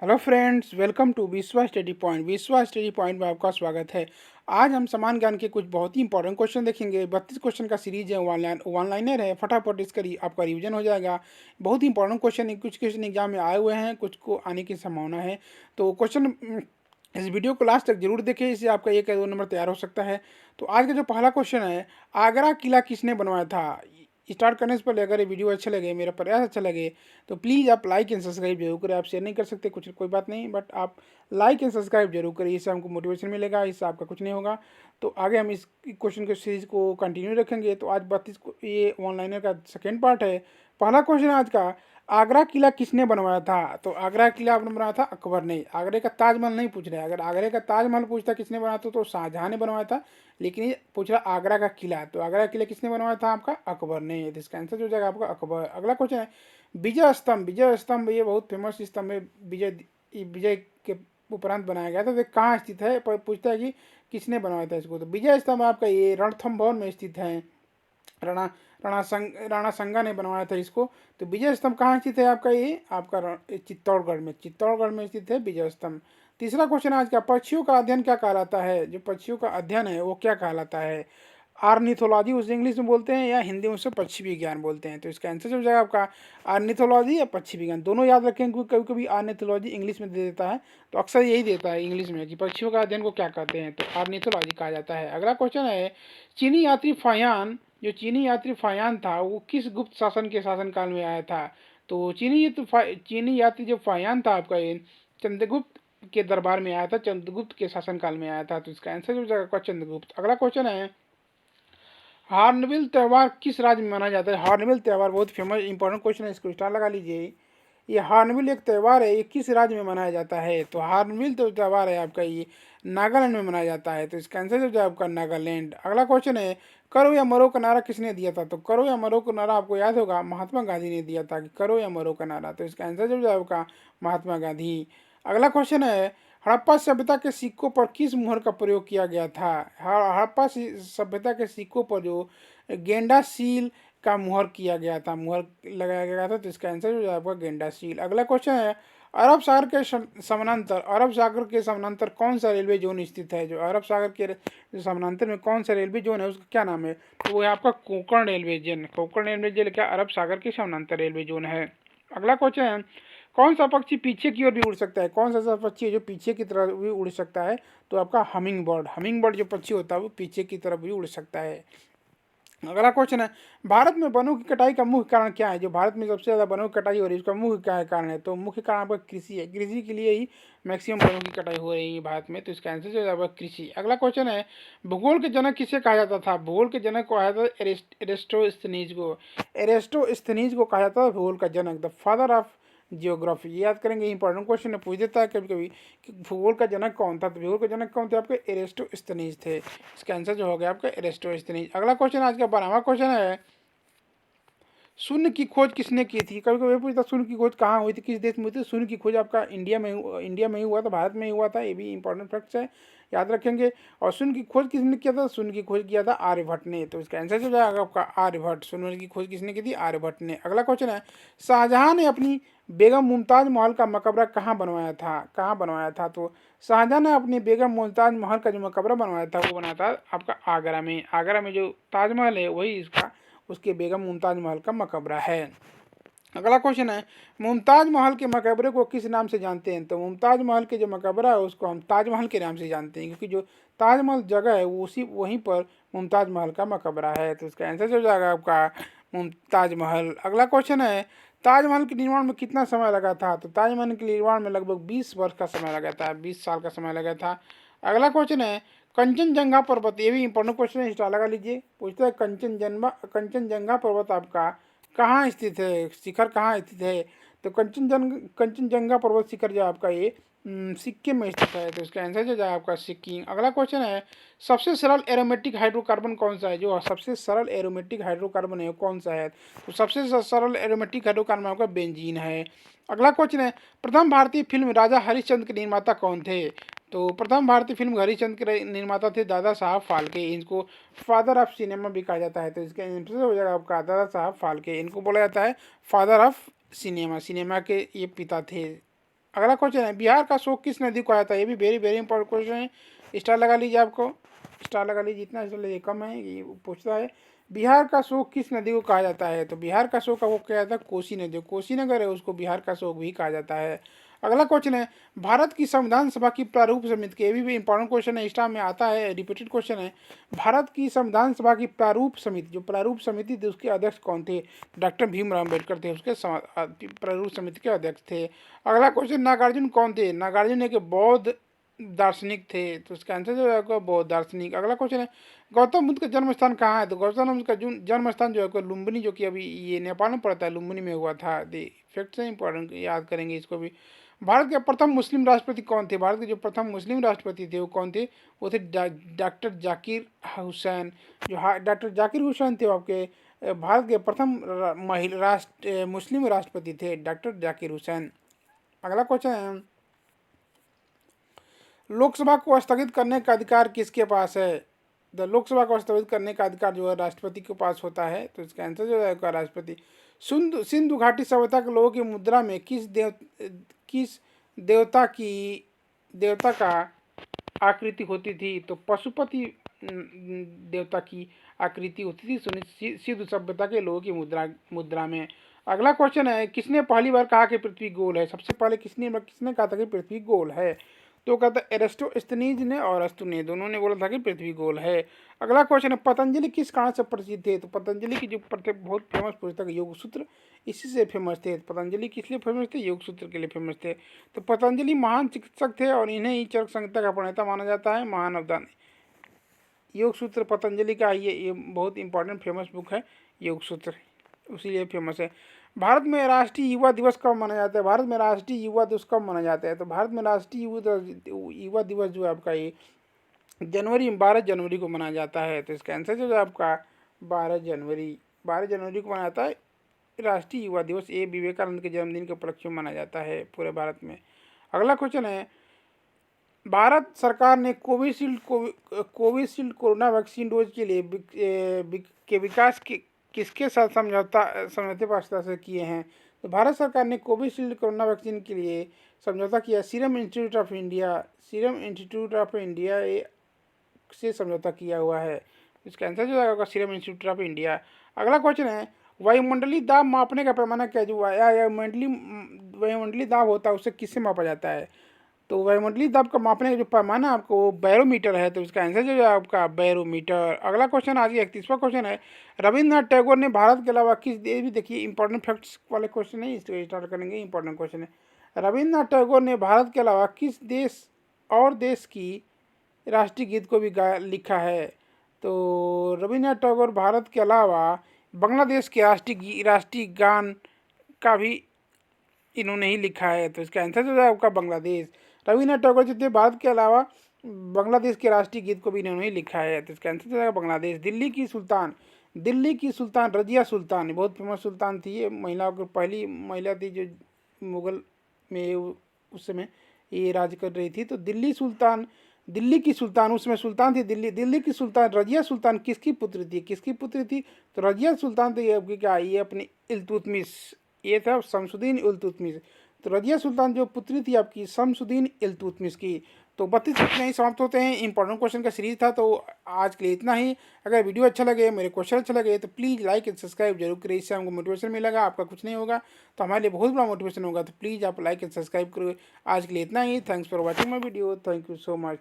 Hello friends, welcome to विश्वा study point. विश्वा study point में आपका स्वागत है। आज हम समान ज्ञान के कुछ बहुत ही इंपॉर्टेंट क्वेश्चन देखेंगे। 32 क्वेश्चन का सीरीज है, वन लाइनर है। फटाफट इसका आपका रिवीजन हो जाएगा। बहुत ही इंपॉर्टेंट क्वेश्चन है, कुछ क्वेश्चन एग्जाम में आए हुए हैं, कुछ को आने की संभावना है। तो क्वेश्चन इस वीडियो को लास्ट तक जरूर देखें, इससे आपका 1 या 2 नंबर तैयार हो सकता है। तो आज का जो पहला क्वेश्चन है, आगरा किला किसने बनवाया था। स्टार्ट करने से पहले अगर ये वीडियो अच्छा लगे, मेरा प्रयास अच्छा लगे, तो प्लीज़ आप लाइक एंड सब्सक्राइब जरूर करें। आप शेयर नहीं कर सकते, कुछ कोई बात नहीं, बट आप लाइक एंड सब्सक्राइब जरूर करें। इससे हमको मोटिवेशन मिलेगा, इससे आपका कुछ नहीं होगा। तो आगे हम इस क्वेश्चन के सीरीज को कंटिन्यू रखेंगे। तो आज 32 ये ऑनलाइनर का सेकेंड पार्ट है। पहला क्वेश्चन आज का, आगरा किला किसने बनवाया था। तो आगरा किला आपने बनाया था अकबर ने। आगरे का ताजमहल नहीं पूछ रहे हैं। अगर आगरे का ताजमहल पूछता किसने बनाया था तो शाहजहां ने बनवाया था, लेकिन ये पूछ रहा आगरा का किला। तो आगरा किला किसने बनवाया था, आपका अकबर ने। तो इसका आंसर हो जाएगा आपका अकबर। अगला क्वेश्चन है, विजय स्तंभ। विजय स्तंभ ये बहुत फेमस स्तंभ है। विजय के उपरांत बनाया गया था। तो कहाँ स्थित है, पूछता है कि किसने बनवाया था इसको। तो विजय स्तंभ आपका ये रणथंभौर में स्थित है। राणा राणा संगा ने बनवाया था इसको। तो विजय स्तंभ कहाँ स्थित है आपका, ये आपका चित्तौड़गढ़ में स्थित है विजय स्तंभ। तीसरा क्वेश्चन आज का, पक्षियों का अध्ययन क्या कहलाता है। जो पक्षियों का अध्ययन है वो क्या कहलाता है। आर्निथोलॉजी उसे इंग्लिश में बोलते हैं, या हिंदी में उसे पक्षी विज्ञान बोलते हैं। तो इसका आंसर हो जाएगा आपका आर्निथोलॉजी या पक्षी विज्ञान। दोनों याद रखें, क्योंकि कभी कभी आर्निथोलॉजी इंग्लिश में दे देता है, तो अक्सर यही देता है इंग्लिश में कि पक्षियों का अध्ययन को क्या कहते हैं। तो आर्निथोलॉजी कहा जाता है। अगला क्वेश्चन है, चीनी यात्री फायान। जो चीनी यात्री फायान था वो किस गुप्त शासन के शासनकाल में आया था। तो चीनी यात्री जो फायान था आपका, ये चंद्रगुप्त के दरबार में आया था, चंद्रगुप्त के शासनकाल में आया था। तो इसका आंसर हो जाएगा चंद्रगुप्त। अगला क्वेश्चन है, हॉर्नबिल त्यौहार किस राज्य में मनाया जाता है। हॉर्नबिल त्यौहार बहुत फेमस इंपॉर्टेंट क्वेश्चन है, इसको स्टार लगा लीजिए। ये हॉर्नबिल एक त्यौहार है, ये किस राज्य में मनाया जाता है। तो हॉर्नबिल तो त्यौहार है आपका ये नागालैंड में मनाया जाता है। तो इसका आंसर हो जाए आपका नागालैंड। अगला क्वेश्चन है, करो या मरो का नारा किसने दिया था। तो करो या मरो का नारा आपको याद होगा, महात्मा गांधी ने दिया था कि करो या मरो का नारा। तो इसका आंसर हो जाए आपका महात्मा गांधी। अगला क्वेश्चन है, हड़प्पा सभ्यता के सिक्कों पर किस मुहर का प्रयोग किया गया था। हड़प्पा सभ्यता के सिक्कों पर जो गेंडा सील का मुहर किया गया था, मुहर लगाया गया था। तो इसका आंसर हो जाएगा गेंडा सील। अगला क्वेश्चन है, अरब सागर के समानांतर कौन सा रेलवे जोन स्थित है। जो अरब सागर के समानांतर में कौन सा रेलवे जोन है, उसका क्या नाम है। तो वो है आपका Konkan railway zone. Konkan railway zone क्या अरब सागर के समानांतर रेलवे जोन है। अगला क्वेश्चन है, कौन सा पक्षी पीछे की ओर भी उड़ सकता है। कौन सा पक्षी है जो पीछे की तरफ भी उड़ सकता है। तो आपका हमिंग बर्ड। हमिंग बर्ड जो पक्षी होता है वो पीछे की तरफ भी उड़ सकता है। अगला क्वेश्चन है, भारत में वनों की कटाई का मुख्य कारण क्या है। जो भारत में सबसे ज्यादा वनों की कटाई हो रही है, उसका मुख्य क्या कारण है। तो मुख्य कारण आपका कृषि है। कृषि के लिए ही मैक्सिमम वनों की कटाई हो रही है भारत में। तो इसका आंसर जो है कृषि। अगला क्वेश्चन है, भूगोल के जनक किसे कहा जाता था। भूगोल के जनक को कहा जाता था एरिस्टोस्थनीज को। एरिस्टोस्थनीज को कहा जाता था भूगोल का जनक, द फादर ऑफ जियोग्राफी। ये याद करेंगे, इंपॉर्टेंट क्वेश्चन है, पूछ देता है कभी कभी कि भूगोल का जनक कौन था। तो भूगोल का जनक कौन थे, आपके एरिस्टोस्थनीज थे। इसका आंसर जो हो गया आपका एरिस्टोस्थनीज। अगला क्वेश्चन आज का 12वां क्वेश्चन है, शून्य की खोज किसने की थी। कभी कभी पूछता शून्य की खोज कहाँ हुई थी, किस देश में हुई थी। शून्य की खोज आपका इंडिया में ही हुआ था, भारत में ही हुआ था। ये भी इंपॉर्टेंट फैक्ट्स है, याद रखेंगे। और शून्य की खोज किसने किया था, शून्य की खोज किया था आर्यभट्ट ने। तो इसका आंसर हो जाएगा आपका आर्यभट्ट। शून्य की खोज किसने की थी, आर्यभट्ट ने। अगला क्वेश्चन है, शाहजहां ने अपनी बेगम मुमताज महल का मकबरा कहाँ बनवाया था। कहाँ बनवाया था। तो शाहजहां ने अपनी बेगम मुमताज महल का जो मकबरा बनवाया था वो बनाया था आपका आगरा में। आगरा में जो ताजमहल है वही इसका उसके बेगम मुमताज महल का मकबरा है। अगला क्वेश्चन है, मुमताज महल के मकबरे को किस नाम से जानते हैं। तो मुमताज महल के जो मकबरा है उसको हम ताजमहल के नाम से जानते हैं, क्योंकि जो ताजमहल जगह है वो उसी वहीं पर मुमताज महल का मकबरा है। तो इसका आंसर हो जाएगा आपका मुमताज महल। अगला क्वेश्चन है, ताजमहल के निर्माण में कितना समय लगा था। तो ताजमहल के निर्माण में लगभग 20 वर्ष का समय लगा था, 20 साल का समय लगा था। अगला क्वेश्चन है, कंचनजंगा पर्वत। ये भी इंपॉर्टेंट क्वेश्चन है, स्टार लगा लीजिए। पूछता है कंचनजंगा पर्वत आपका कहाँ स्थित है, शिखर कहाँ स्थित है। तो कंचनजंगा पर्वत शिखर जो आपका ये सिक्किम में स्थित है। तो इसका आंसर जो है आपका सिक्किम। अगला क्वेश्चन है, सबसे सरल एरोमेटिक हाइड्रोकार्बन कौन सा है। जो सबसे सरल एरोमेटिक हाइड्रोकार्बन है वो कौन सा है। तो सबसे सरल एरोमेटिक हाइड्रोकार्बन आपका बेंजीन है। अगला क्वेश्चन है, प्रथम भारतीय फिल्म राजा हरिश्चंद्र के निर्माता कौन थे। तो प्रथम भारतीय फिल्म हरिश्चंद्र के निर्माता थे दादा साहब फाल्के। इनको फादर ऑफ सिनेमा भी कहा जाता है। तो इसका आंसर हो जाएगा आपका दादा साहब फाल्के। इनको बोला जाता है फादर ऑफ सिनेमा, सिनेमा के ये पिता थे। अगला क्वेश्चन है, बिहार का शोक किस नदी को आता है? ये भी वेरी वेरी इंपॉर्टेंट क्वेश्चन है, स्टार लगा लीजिए, आपको स्टार लगा लीजिए, जितना स्टार लीजिए कम है। ये पूछता है बिहार का शोक किस नदी को कहा जाता है? तो बिहार का शोक वो कहा जाता है कोसी नदी, कोसी नगर है उसको बिहार का शोक भी कहा जाता है। अगला क्वेश्चन है, भारत की संविधान सभा की प्रारूप समिति के, ये भी इंपॉर्टेंट क्वेश्चन है, एग्जाम में आता है, रिपीटेड क्वेश्चन है। भारत की संविधान सभा की प्रारूप समिति, जो प्रारूप समिति थी उसके अध्यक्ष कौन थे? डॉक्टर भीमराव अम्बेडकर थे, उसके प्रारूप समिति के अध्यक्ष थे। अगला क्वेश्चन, नागार्जुन कौन थे? नागार्जुन एक बौद्ध दार्शनिक थे, तो इसका आंसर जो है बौद्ध दार्शनिक। अगला क्वेश्चन है, गौतम बुद्ध का जन्म स्थान कहाँ है? तो गौतम बुद्ध का जन्म स्थान जो है लुम्बिनी, जो कि अभी ये नेपाल में पड़ता है, लुम्बिनी में हुआ था। दी फैक्ट से इंपॉर्टेंट, याद करेंगे इसको भी। भारत के प्रथम मुस्लिम राष्ट्रपति कौन थे? भारत के जो प्रथम मुस्लिम राष्ट्रपति थे वो कौन थे? वो थे डॉक्टर जाकिर हुसैन। जो डॉक्टर जाकिर हुसैन थे वो आपके भारत के प्रथम महिला मुस्लिम राष्ट्रपति थे, डॉक्टर जाकिर हुसैन। अगला क्वेश्चन है, लोकसभा को स्थगित करने का अधिकार किसके पास है? लोकसभा को स्थगित करने का अधिकार जो है राष्ट्रपति के पास होता है, तो इसका आंसर जो है राष्ट्रपति। सिंधु घाटी सभ्यता के लोगों की मुद्रा में किस देवता का आकृति होती थी? तो पशुपति देवता की आकृति होती थी सिंधु सभ्यता के लोगों की मुद्रा में। अगला क्वेश्चन है, किसने पहली बार कहा कि पृथ्वी गोल है? सबसे पहले किसने कहा था कि पृथ्वी गोल है? तो कहता है एरिस्टोस्थनीज ने और अरस्तु ने, दोनों ने बोला था कि पृथ्वी गोल है। अगला क्वेश्चन है, पतंजलि किस कारण से प्रसिद्ध थे? तो पतंजलि की जो बहुत फेमस पुस्तक योग सूत्र, इसी से फेमस थे। पतंजलि किस लिए फेमस थे? योग सूत्र के लिए फेमस थे। तो पतंजलि महान चिकित्सक थे और इन्हें ही चरक संहिता का प्रणेता माना जाता है। महान अवदान योग सूत्र पतंजलि का, ये बहुत इंपॉर्टेंट फेमस बुक है योग सूत्र, उसीलिए फेमस है। भारत में राष्ट्रीय युवा दिवस कब मनाया जाता है? भारत में राष्ट्रीय युवा दिवस कब मनाया जाता है? तो भारत में राष्ट्रीय युवा दिवस जो है आपका ये 12 जनवरी को मनाया जाता है। तो इसका आंसर जो है आपका 12 जनवरी को मनाया जाता है राष्ट्रीय युवा दिवस। ये विवेकानंद के जन्मदिन के उपलक्ष्य में मनाया जाता है पूरे भारत में। अगला क्वेश्चन है, भारत सरकार ने कोविशील्ड कोरोना वैक्सीन डोज के लिए के विकास किसके साथ समझौते पर हस्ताक्षर किए हैं? तो भारत सरकार ने कोविशील्ड कोरोना वैक्सीन के लिए समझौता किया सीरम इंस्टीट्यूट ऑफ इंडिया से समझौता किया हुआ है। इसका आंसर जो होगा सीरम इंस्टीट्यूट ऑफ इंडिया। अगला क्वेश्चन है, वायुमंडलीय दाब मापने का पैमाना क्या? जो वायुमंडलीय दाब होता है उसे किससे मापा जाता है? तो वायुमंडलीय दाब का मापने का जो पैमाना आपको वो बैरोमीटर है, तो इसका आंसर जो है आपका बैरोमीटर। अगला क्वेश्चन आज 31वां क्वेश्चन है, रविन्द्रनाथ टैगोर ने भारत के अलावा किस देश, भी देखिए इंपॉर्टेंट फैक्ट्स वाले क्वेश्चन है, इसको स्टार्ट करेंगे। इंपॉर्टेंट क्वेश्चन है, रविन्द्रनाथ टैगोर ने भारत के अलावा किस देश की राष्ट्रीय गीत को भी लिखा है? तो रविन्द्रनाथ टैगोर भारत के अलावा बांग्लादेश के राष्ट्रीय गान का भी इन्होंने ही लिखा है। तो इसका आंसर जो है आपका बांग्लादेश। रविन्द्रनाथ टैगोर जो थे भारत के अलावा बांग्लादेश के राष्ट्रीय गीत को भी इन्होंने ही लिखा है। तो इसका आंसर जो है बांग्लादेश। दिल्ली की सुल्तान रजिया सुल्तान, बहुत फेमस सुल्तान थी ये, महिलाओं की पहली महिला थी जो मुगल में उस समय ये राज कर रही थी। तो दिल्ली की सुल्तान उसमें सुल्तान थी दिल्ली की सुल्तान रजिया सुल्तान किसकी पुत्री थी? तो रजिया सुल्तान तो ये क्या, ये अपनी इल्तुतमिश, ये था शमसुद्दीन इल्तुतमिश। तो रजिया सुल्तान जो पुत्री थी आपकी शमसुद्दीन इल्तुतमिश की। तो 32 इतना ही समाप्त होते हैं। इंपॉर्टेंट क्वेश्चन का सीरीज था, तो आज के लिए इतना ही। अगर वीडियो अच्छा लगे, मेरे क्वेश्चन अच्छा लगे, तो प्लीज़ लाइक एंड सब्सक्राइब जरूर करिए। इससे हमको मोटिवेशन मिलेगा, आपका कुछ नहीं होगा तो हमारे लिए बहुत बड़ा मोटिवेशन होगा। तो प्लीज़ आप लाइक एंड सब्सक्राइब करो। आज के लिए इतना ही। Thanks for watching my video. Thank you so much.